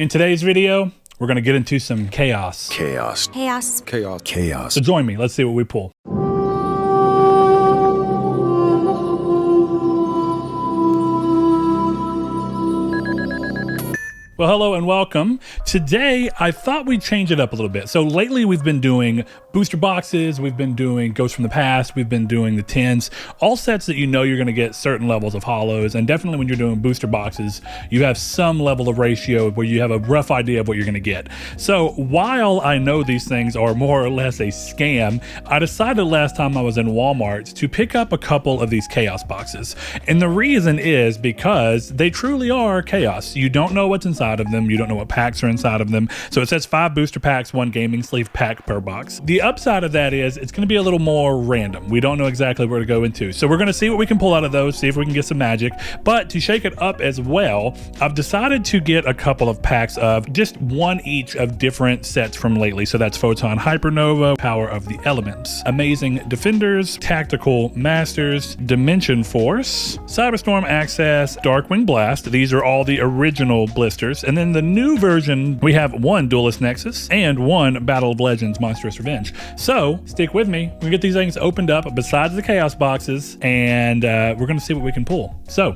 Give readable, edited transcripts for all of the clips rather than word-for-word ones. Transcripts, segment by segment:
In today's video, we're gonna get into some chaos. Chaos. Chaos. Chaos. Chaos. So join me, let's see what we pull. Well, hello and welcome. Today, I thought we'd change it up a little bit. So lately we've been doing booster boxes, we've been doing Ghosts from the Past, we've been doing the 10s, all sets that you know you're gonna get certain levels of holos, and definitely when you're doing booster boxes, you have some level of ratio where you have a rough idea of what you're gonna get. So while I know these things are more or less a scam, I decided last time I was in Walmart to pick up a couple of these chaos boxes. And the reason is because they truly are chaos. You don't know what's inside of them. You don't know what packs are inside of them. So it says 5 booster packs, 1 gaming sleeve pack per box. The upside of that is it's going to be a little more random. We don't know exactly where to go into. So we're going to see what we can pull out of those, see if we can get some magic. But to shake it up as well, I've decided to get a couple of packs of just one each of different sets from lately. So that's Photon Hypernova, Power of the Elements, Amazing Defenders, Tactical Masters, Dimension Force, Cyberstorm Access, Darkwing Blast. These are all the original blisters. And then the new version, we have 1 Duelist Nexus and 1 Battle of Legends Monstrous Revenge. So stick with me. We're gonna get these things opened up besides the chaos boxes, and we're gonna see what we can pull. So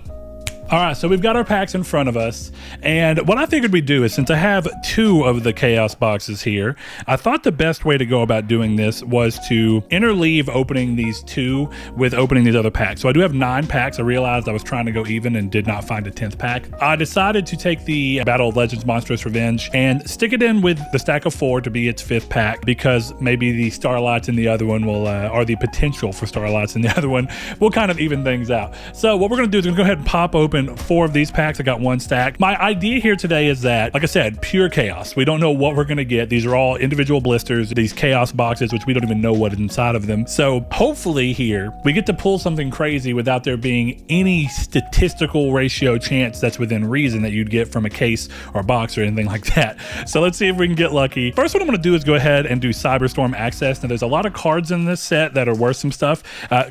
all right, so we've got our packs in front of us, and what I figured we'd do is, since I have 2 of the chaos boxes here, I thought the best way to go about doing this was to interleave opening these 2 with opening these other packs. So I do have 9 packs. I realized I was trying to go even and did not find a 10th pack. I decided to take the Battle of Legends Monstrous Revenge and stick it in with the stack of 4 to be its 5th pack, because maybe the Starlights in the other one will, or the potential for Starlights in the other one will kind of even things out. So what we're gonna do is we're gonna go ahead and pop open 4 of these packs. I got 1 stack. My idea here today is that, like I said, pure chaos. We don't know what we're gonna get. These are all individual blisters, these chaos boxes, which we don't even know what is inside of them. So hopefully here, we get to pull something crazy without there being any statistical ratio chance that's within reason that you'd get from a case or a box or anything like that. So let's see if we can get lucky. First, what I'm gonna do is go ahead and do Cyberstorm Access. Now there's a lot of cards in this set that are worth some stuff.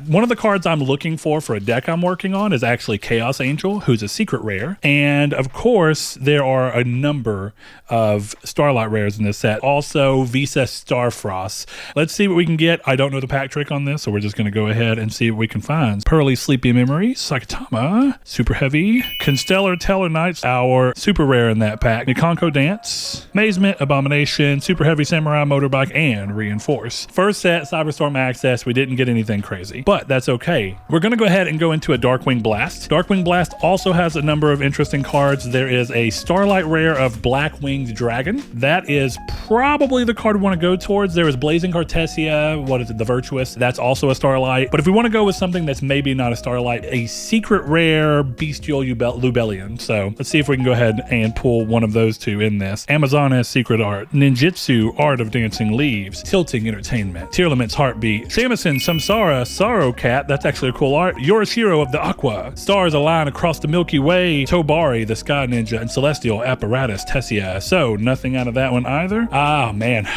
One of the cards I'm looking for a deck I'm working on is actually Chaos Angel, who's a secret rare. And of course, there are a number of Starlight rares in this set. Also, Visa Starfrost. Let's see what we can get. I don't know the pack trick on this, so we're just going to go ahead and see what we can find. Pearly Sleepy Memory, Psychotama, Super Heavy, Constellar Teller Knights, our super rare in that pack, Nikonko Dance, Mazement, Abomination, Super Heavy Samurai Motorbike, and Reinforce. First set, Cyberstorm Access, we didn't get anything crazy, but that's okay. We're going to go ahead and go into a Darkwing Blast. Darkwing Blast also has a number of interesting cards. There is a Starlight rare of Black Winged Dragon. That is probably the card we want to go towards. There is Blazing Cartesia, what is it, the Virtuous. That's also a Starlight. But if we want to go with something that's maybe not a Starlight, a secret rare Bestial Lubellion. So let's see if we can go ahead and pull one of those 2 in this. Amazona's Secret Art, Ninjutsu, Art of Dancing Leaves, Tilting Entertainment, Tearlament's Heartbeat, Shamisen, Samsara, Sorrow Cat. That's actually a cool art. Yorishiro of the Aqua, Stars Align Across the Milky Way, Tobari, the Sky Ninja, and Celestial Apparatus Tessia. So nothing out of that one either. Ah, man.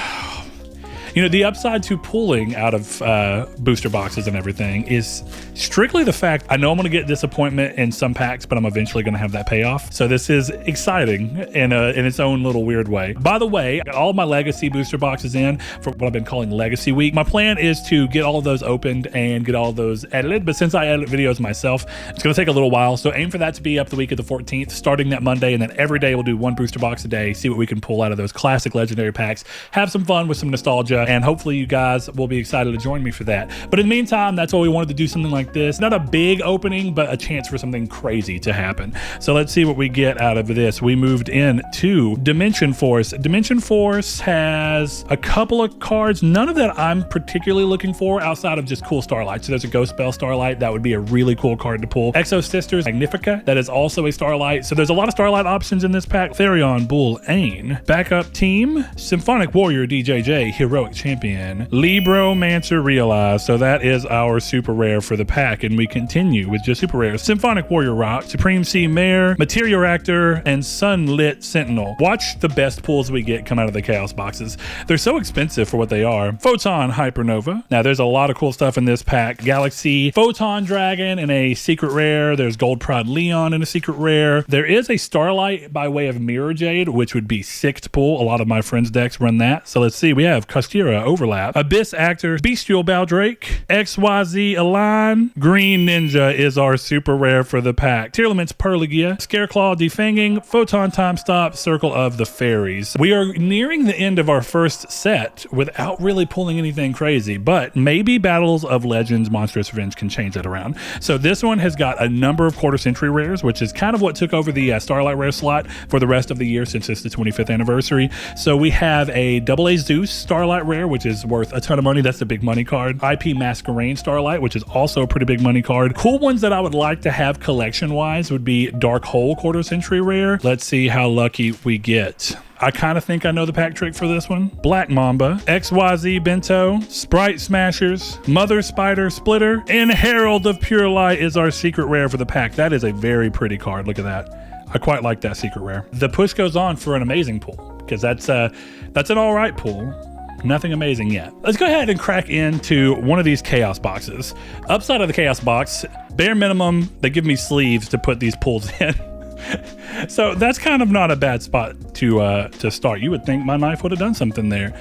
You know, the upside to pulling out of booster boxes and everything is strictly the fact I know I'm going to get disappointment in some packs, but I'm eventually going to have that payoff. So this is exciting in its own little weird way. By the way, I got all of my legacy booster boxes in for what I've been calling Legacy Week. My plan is to get all of those opened and get all of those edited, but since I edit videos myself, it's going to take a little while. So aim for that to be up the week of the 14th, starting that Monday, and then every day we'll do 1 booster box a day, see what we can pull out of those classic legendary packs, have some fun with some nostalgia, and hopefully you guys will be excited to join me for that. But in the meantime, that's why we wanted to do something like this. Not a big opening, but a chance for something crazy to happen. So let's see what we get out of this. We moved into Dimension Force. Dimension Force has a couple of cards, none of that I'm particularly looking for outside of just cool Starlight. So there's a Ghost Spell Starlight. That would be a really cool card to pull. Exo Sisters Magnifica. That is also a Starlight. So there's a lot of Starlight options in this pack. Therion Bull Ain. Backup Team, Symphonic Warrior DJJ, Heroic heroic champion. Libromancer realized. So that is our super rare for the pack. And we continue with just super rares. Symphonic Warrior Rock, Supreme Sea Mare, Meteoricdime, and Sunlit Sentinel. Watch the best pulls we get come out of the Chaos boxes. They're so expensive for what they are. Photon Hypernova. Now there's a lot of cool stuff in this pack. Galaxy Photon Dragon in a secret rare. There's Gold Prod Leon in a secret rare. There is a Starlight by way of Mirror Jade, which would be sick to pull. A lot of my friends' decks run that. So let's see. We have Kostira Overlap, Abyss Actor, Bestial Baldrake, XYZ Align. Green Ninja is our super rare for the pack. Tearlament's Perligia, Scareclaw Defanging, Photon Time Stop, Circle of the Fairies. We are nearing the end of our first set without really pulling anything crazy, but maybe Battles of Legends Monstrous Revenge can change that around. So this one has got a number of quarter century rares, which is kind of what took over the Starlight rare slot for the rest of the year since it's the 25th anniversary. So we have a AA Zeus Starlight rare, which is worth a ton of money. That's the big money card. IP Masquerade Starlight, which is also a pretty big money card. Cool ones that I would like to have collection wise would be Dark Hole quarter century rare. Let's see how lucky we get. I kind of think I know the pack trick for this one. Black Mamba, XYZ Bento, Sprite Smashers, Mother Spider Splitter, and Herald of Pure Light is our secret rare for the pack. That is a very pretty card. Look at that. I quite like that secret rare. The push goes on for an amazing pull because that's an all right pull. Nothing amazing yet. Let's go ahead and crack into one of these Chaos boxes. Upside of the Chaos box, bare minimum, they give me sleeves to put these pulls in. So that's kind of not a bad spot to start. You would think my knife would have done something there.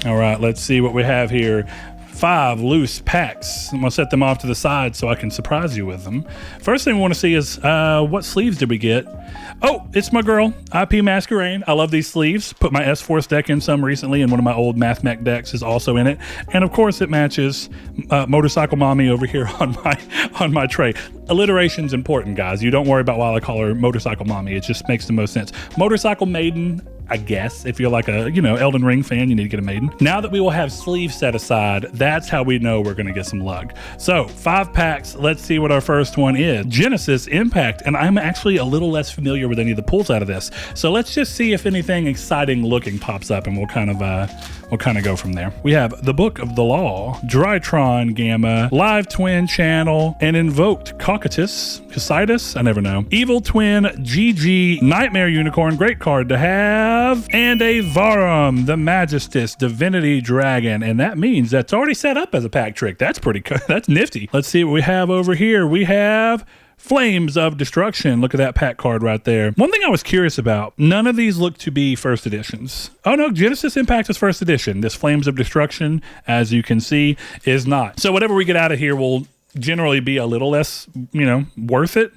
All right, let's see what we have here. 5 loose packs. I'm gonna set them off to the side so I can surprise you with them. First thing we want to see is what sleeves did we get? Oh, it's my girl, IP Masquerade. I love these sleeves. Put my S-Force deck in some recently, and one of my old Math Mech decks is also in it. And of course, it matches Motorcycle Mommy over here on my tray. Alliteration's important, guys. You don't worry about why I call her Motorcycle Mommy. It just makes the most sense. Motorcycle Maiden, I guess. If you're like a, Elden Ring fan, you need to get a maiden. Now that we will have sleeves set aside, that's how we know we're going to get some luck. So 5 packs. Let's see what our first one is. Genesis Impact. And I'm actually a little less familiar with any of the pulls out of this. So let's just see if anything exciting looking pops up, and we'll kind of go from there. We have the Book of the Law, Drytron Gamma, Live Twin Channel, and Invoked Cocytus, I never know. Evil Twin, GG, Nightmare Unicorn, great card to have, and a Varum, the Magistus, Divinity Dragon, and that means that's already set up as a pack trick. That's pretty cool. That's nifty. Let's see what we have over here. We have Flames of Destruction. Look at that pack card right there. One thing I was curious about, none of these look to be first editions. Oh no, Genesis Impact is first edition. This Flames of Destruction, as you can see, is not. So whatever we get out of here will generally be a little less, worth it.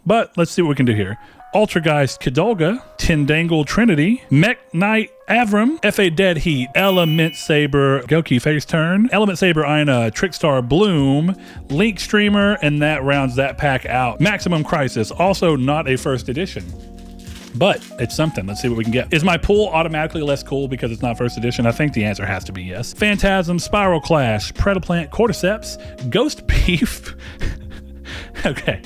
But let's see what we can do here. Ultrageist Kidolga, Tindangle Trinity, Mech Knight Avram, FA Dead Heat, Element Saber, Goki Face Turn, Element Saber Ina, Trickstar Bloom, Link Streamer, and that rounds that pack out. Maximum Crisis, also not a first edition, but it's something. Let's see what we can get. Is my pull automatically less cool because it's not first edition? I think the answer has to be yes. Phantasm, Spiral Clash, Predaplant, Cordyceps, Ghost Beef. Okay.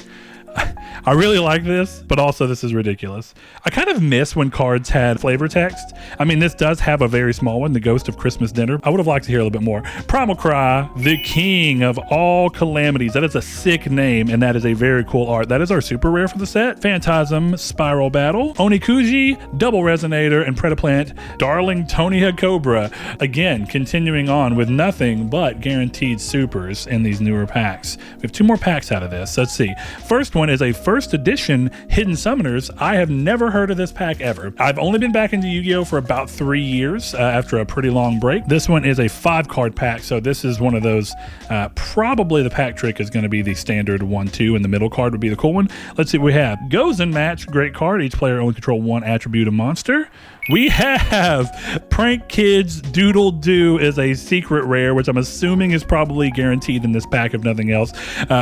I really like this, but also this is ridiculous. I kind of miss when cards had flavor text. I mean, this does have a very small one, the Ghost of Christmas Dinner. I would have liked to hear a little bit more. Primal Cry, the king of all calamities. That is a sick name, and that is a very cool art. That is our super rare for the set. Phantasm, Spiral Battle, Onikuji, Double Resonator, and Predaplant, Darling Tonia Cobra. Again, continuing on with nothing but guaranteed supers in these newer packs. We have 2 more packs out of this. Let's see. First one is a first edition Hidden Summoners. I have never heard of this pack ever. I've only been back into Yu-Gi-Oh for about 3 years after a pretty long break. This one is a 5 card pack, so this is one of those, probably the pack trick is going to be the standard 1-2, and the middle card would be the cool one. Let's see what we have. Goes and Match, great card. Each player only control 1 attribute of monster. We have Prank Kids Doodle Doo is a secret rare, which I'm assuming is probably guaranteed in this pack if nothing else.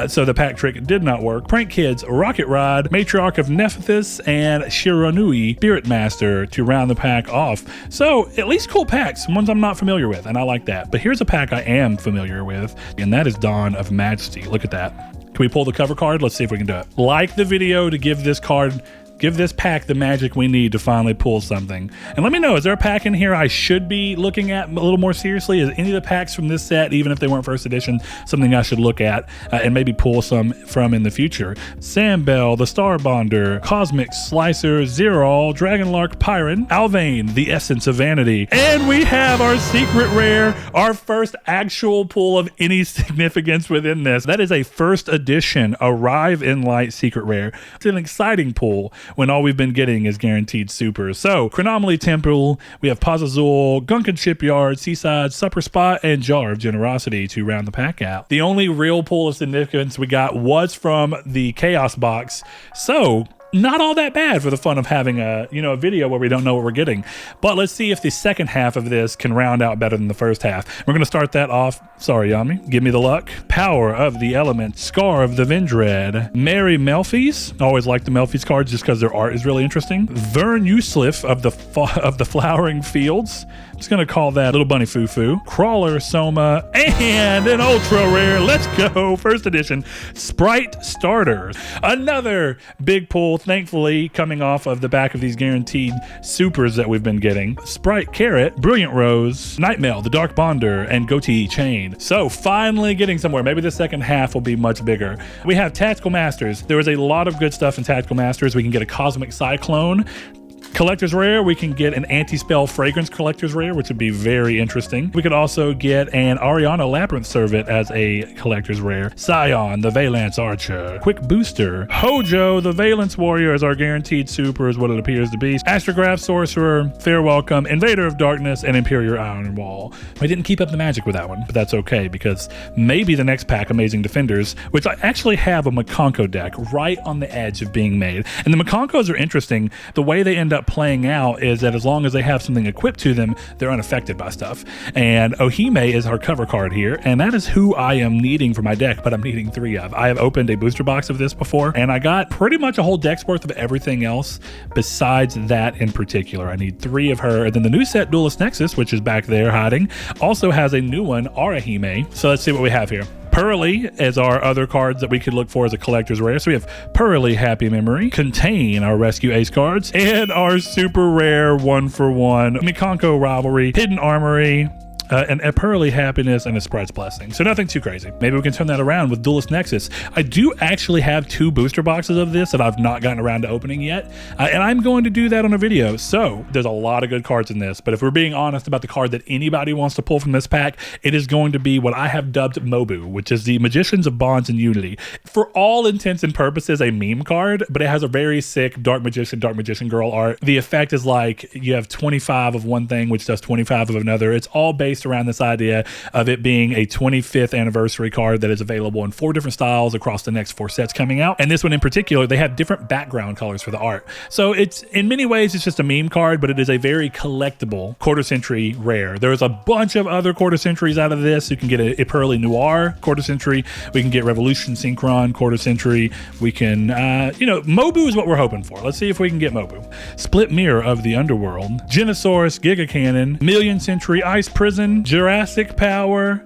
So the pack trick did not work. Prank Kids, Rocket Rod, Matriarch of Nephthys, and Shiranui, Spirit Master to round the pack off. So at least cool packs, ones I'm not familiar with, and I like that. But here's a pack I am familiar with, and that is Dawn of Majesty. Look at that. Can we pull the cover card? Let's see if we can do it. Like the video to give this card Give this pack the magic we need to finally pull something. And let me know, is there a pack in here I should be looking at a little more seriously? Is any of the packs from this set, even if they weren't first edition, something I should look at and maybe pull some from in the future? Sandbell, the Star Bonder, Cosmic Slicer, Zerol, Dragonlark Pyron, Alvain, the Essence of Vanity. And we have our secret rare, our first actual pull of any significance within this. That is a first edition Arrive in Light secret rare. It's an exciting pull when all we've been getting is guaranteed supers. So, Chronomaly Temple, we have Pazazul, Gunkan Shipyard, Seaside, Supper Spot, and Jar of Generosity to round the pack out. The only real pull of significance we got was from the Chaos box. So, not all that bad for the fun of having a video where we don't know what we're getting. But let's see if the second half of this can round out better than the first half. We're going to start that off. Sorry, Yami. Give me the luck. Power of the Elements. Scar of the Vendread. Mary Melfi's. Always like the Melfi's cards just because their art is really interesting. Vern Uslif of the Flowering Fields. I'm just going to call that Little Bunny Foo-Foo. Crawler Soma. And an ultra rare. Let's go. First edition. Sprite Starters. Another big pull, thankfully, coming off of the back of these guaranteed supers that we've been getting. Sprite Carrot, Brilliant Rose, Nightmail, the Dark Bonder, and Goatee Chain. So finally getting somewhere. Maybe the second half will be much bigger. We have Tactical Masters. There is a lot of good stuff in Tactical Masters. We can get a Cosmic Cyclone. Collector's Rare, we can get an Anti-Spell Fragrance Collector's Rare, which would be very interesting. We could also get an Ariana Labyrinth Servant as a Collector's Rare. Scion, the Valance Archer. Quick Booster. Hojo, the Valence Warrior as our guaranteed super is what it appears to be. Astrograph Sorcerer, Fair Welcome, Invader of Darkness, and Imperial Iron Wall. We didn't keep up the magic with that one, but that's okay because maybe the next pack, Amazing Defenders, which I actually have a Makonko deck right on the edge of being made. And the Makonkos are interesting. The way they end up playing out is that as long as they have something equipped to them, they're unaffected by stuff. And Ohime is our cover card here, and that is who I am needing for my deck, but I'm needing 3 of. I have opened a booster box of this before, and I got pretty much a whole deck's worth of everything else besides that in particular. I need 3 of her. And then the new set, Duelist Nexus, which is back there hiding, also has a new one, Arahime. So let's see what we have here. Pearly is our other cards that we could look for as a collector's rare. So we have Pearly Happy Memory, Contain, our Rescue Ace cards, and our super rare 1-for-1 Mikonko Rivalry, Hidden Armory, and a Pearly Happiness, and a Sprite's Blessing. So nothing too crazy. Maybe we can turn that around with Duelist Nexus. I do actually have 2 booster boxes of this that I've not gotten around to opening yet, and I'm going to do that on a video. So there's a lot of good cards in this, but if we're being honest about the card that anybody wants to pull from this pack, it is going to be what I have dubbed Mobu, which is the Magicians of Bonds and Unity. For all intents and purposes, a meme card, but it has a very sick Dark Magician Girl art. The effect is like you have 25 of one thing, which does 25 of another. It's all based around this idea of it being a 25th anniversary card that is available in 4 different styles across the next 4 sets coming out. And this one in particular, they have different background colors for the art. So it's, in many ways, it's just a meme card, but it is a very collectible quarter century rare. There's a bunch of other quarter centuries out of this. You can get a Pearly Noir quarter century. We can get Revolution Synchron quarter century. We can, Mobu is what we're hoping for. Let's see if we can get Mobu. Split Mirror of the Underworld, Genosaurus Giga Cannon, Million Century Ice Prison, Jurassic Power,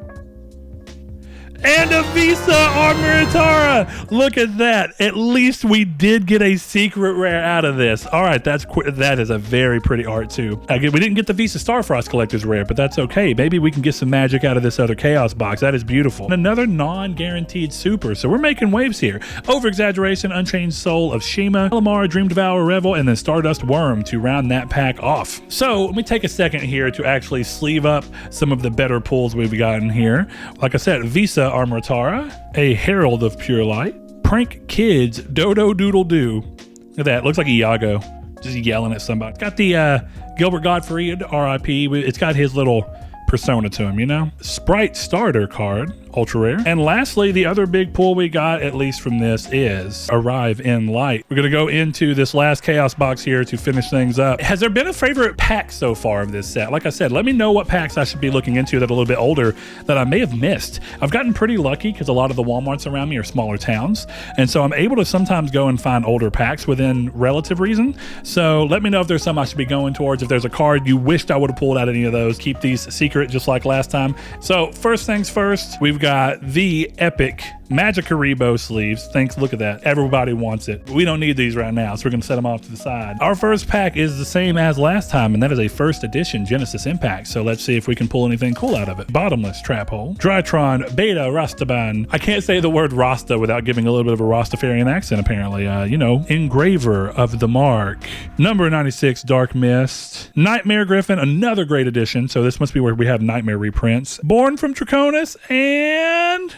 and a Visa Armoritara. Look at that. At least we did get a secret rare out of this. All right, that is a very pretty art too. Again, we didn't get the Visa Starfrost Collector's rare, but that's okay. Maybe we can get some magic out of this other Chaos box. That is beautiful. And another non-guaranteed super. So we're making waves here. Over Exaggeration, Unchained Soul of Shima, Lamar, Dream Devourer, Revel, and then Stardust Worm to round that pack off. So let me take a second here to actually sleeve up some of the better pulls we've gotten here. Like I said, Visa Armoritara, a Herald of Pure Light, Prank Kids, Dodo Doodle Doo. Look at that, looks like Iago, just yelling at somebody. It's got the Gilbert Gottfried, RIP, it's got his little persona to him, you know? Sprite Starter card, ultra rare. And lastly, the other big pull we got, at least from this, is Arrive in Light. We're gonna go into this last Chaos box here to finish things up. Has there been a favorite pack so far of this set? Like I said, let me know what packs I should be looking into that are a little bit older that I may have missed. I've gotten pretty lucky because a lot of the Walmarts around me are smaller towns. And so I'm able to sometimes go and find older packs within relative reason. So let me know if there's some I should be going towards. If there's a card you wished I would have pulled out any of those, keep these secret just like last time. So first things first, we've got the epic Magikaribo sleeves. Thanks, look at that. Everybody wants it. We don't need these right now, so we're gonna set them off to the side. Our first pack is the same as last time, and that is a first edition Genesis Impact. So let's see if we can pull anything cool out of it. Bottomless Trap Hole. Drytron Beta Rastaban. I can't say the word Rasta without giving a little bit of a Rastafarian accent, apparently. You know, Engraver of the Mark. Number 96 Dark Mist. Nightmare Griffin, another great edition. So this must be where we have Nightmare reprints. Born from Draconis and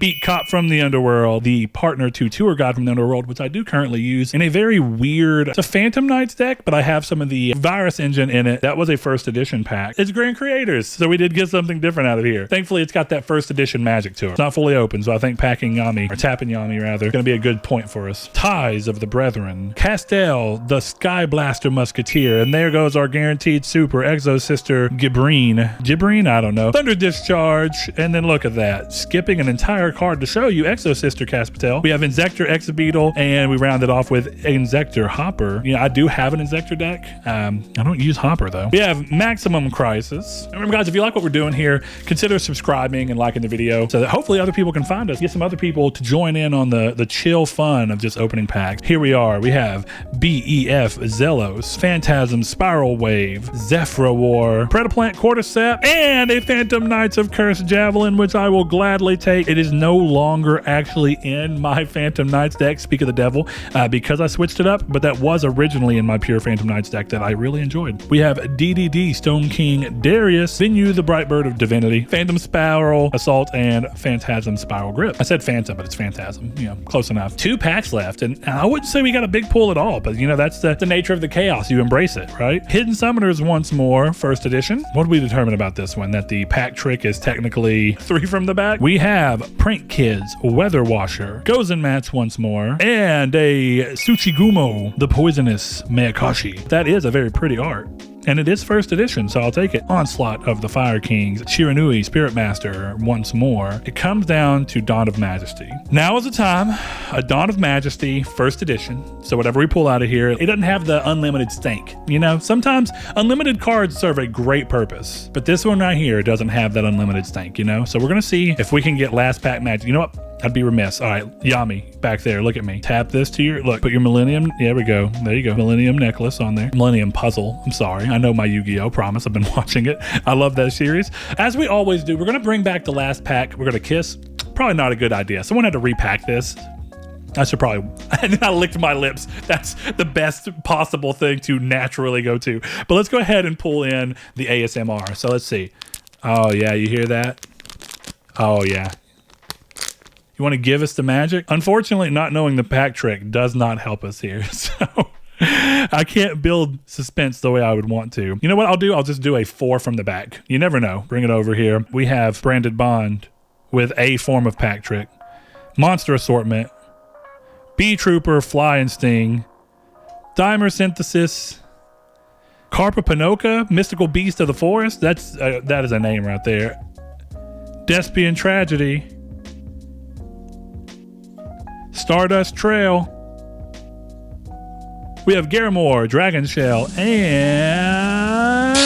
Beat Cop from the Underworld, the partner to Tour Guide from the Underworld, which I do currently use in a very weird, it's a Phantom Knights deck, but I have some of the Virus Engine in it. That was a first edition pack. It's Grand Creators, so we did get something different out of here. Thankfully, it's got that first edition magic to it. It's not fully open, so I think packing Yami, or tapping Yami rather, is going to be a good point for us. Ties of the Brethren. Castel, the Sky Blaster Musketeer, and there goes our guaranteed super Exo Sister Gibrine, I don't know. Thunder Discharge, and then look at that. Skipping an entire card to show you Exo Sister Caspatel. We have Insector Exabeetle, and we rounded off with Insector Hopper. You know, I do have an Insector deck. I don't use Hopper though. We have Maximum Crisis. Remember guys, if you like what we're doing here, consider subscribing and liking the video so that hopefully other people can find us. Get some other people to join in on the chill fun of just opening packs. Here we are. We have BEF Zelos, Phantasm Spiral Wave, Zephyra War, Predaplant Cordyceps, and a Phantom Knights of Cursed Javelin, which I will gladly take. It is no longer actually in my Phantom Knights deck, speak of the devil, because I switched it up, but that was originally in my pure Phantom Knights deck that I really enjoyed. We have DDD Stone King Darius, Venu the Brightbird of Divinity, Phantom Spiral Assault, and Phantasm Spiral Grip. I said Phantom, but it's Phantasm, you know, close enough. 2 packs left, and I wouldn't say we got a big pull at all, but you know, that's the nature of the chaos. You embrace it, right? Hidden Summoners once more, first edition. What did we determine about this one? That the pack trick is technically 3 from the back? We have Prank Kids, Weather Washer, Gozen Mats once more, and a Tsuchigumo, the Poisonous Mayakashi. That is a very pretty art. And it is first edition, so I'll take it. Onslaught of the Fire Kings, Shiranui, Spirit Master, once more. It comes down to Dawn of Majesty. Now is the time, a Dawn of Majesty, first edition. So whatever we pull out of here, it doesn't have the unlimited stank. You know, sometimes unlimited cards serve a great purpose, but this one right here doesn't have that unlimited stank, you know? So we're gonna see if we can get last pack magic. You know what? I'd be remiss. All right, Yami, back there, look at me. Tap this to your, look, put your Millennium, there we go. There you go, Millennium necklace on there. Millennium puzzle, I'm sorry. I know my Yu-Gi-Oh, promise, I've been watching it. I love that series. As we always do, we're gonna bring back the last pack. We're gonna kiss. Probably not a good idea. Someone had to repack this. I should probably, and I licked my lips. That's the best possible thing to naturally go to. But let's go ahead and pull in the ASMR. So let's see. Oh yeah, you hear that? Oh yeah. You want to give us the magic? Unfortunately, not knowing the pack trick does not help us here. So I can't build suspense the way I would want to. You know what I'll do? I'll just do a 4 from the back. You never know. Bring it over here. We have Branded Bond with a form of pack trick. Monster Assortment. Bee Trooper, Fly and Sting. Dimer Synthesis. Carpapanoka, Mystical Beast of the Forest. That is a name right there. Despian Tragedy. Stardust Trail. We have Garamore, Dragon Shell, and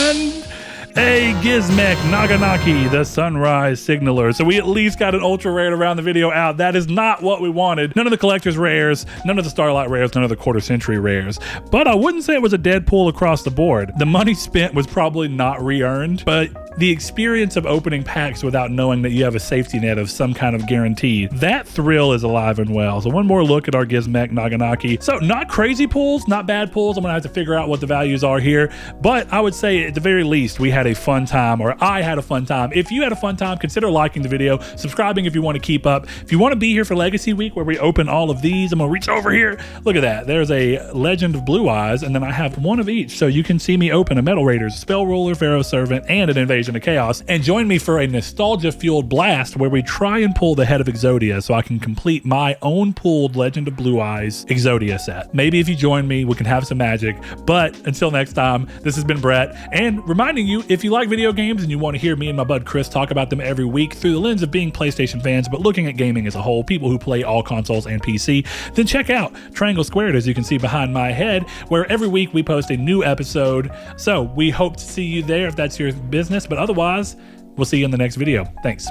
a Gizmek Naganaki, the Sunrise Signaler. So we at least got an ultra rare to round the video out. That is not what we wanted. None of the collector's rares, none of the Starlight rares, none of the quarter century rares. But I wouldn't say it was a dead pull across the board. The money spent was probably not re-earned, but the experience of opening packs without knowing that you have a safety net of some kind of guarantee, that thrill is alive and well. So one more look at our Gizmek Naganaki. So not crazy pulls, not bad pulls. I'm gonna have to figure out what the values are here, but I would say at the very least, we had a fun time, or I had a fun time. If you had a fun time, consider liking the video, subscribing if you want to keep up. If you want to be here for Legacy Week where we open all of these, I'm gonna reach over here. Look at that. There's a Legend of Blue Eyes, and then I have one of each. So you can see me open a Metal Raiders, Spell Ruler, Pharaoh Servant, and an Invasion of Chaos. And join me for a nostalgia-fueled blast where we try and pull the Head of Exodia so I can complete my own pulled Legend of Blue Eyes Exodia set. Maybe if you join me, we can have some magic. But until next time, this has been Brett, and reminding you, if you like video games and you want to hear me and my bud Chris talk about them every week through the lens of being PlayStation fans, but looking at gaming as a whole, people who play all consoles and PC, then check out Triangle Squared, as you can see behind my head, where every week we post a new episode. So we hope to see you there if that's your business, but otherwise, we'll see you in the next video. Thanks.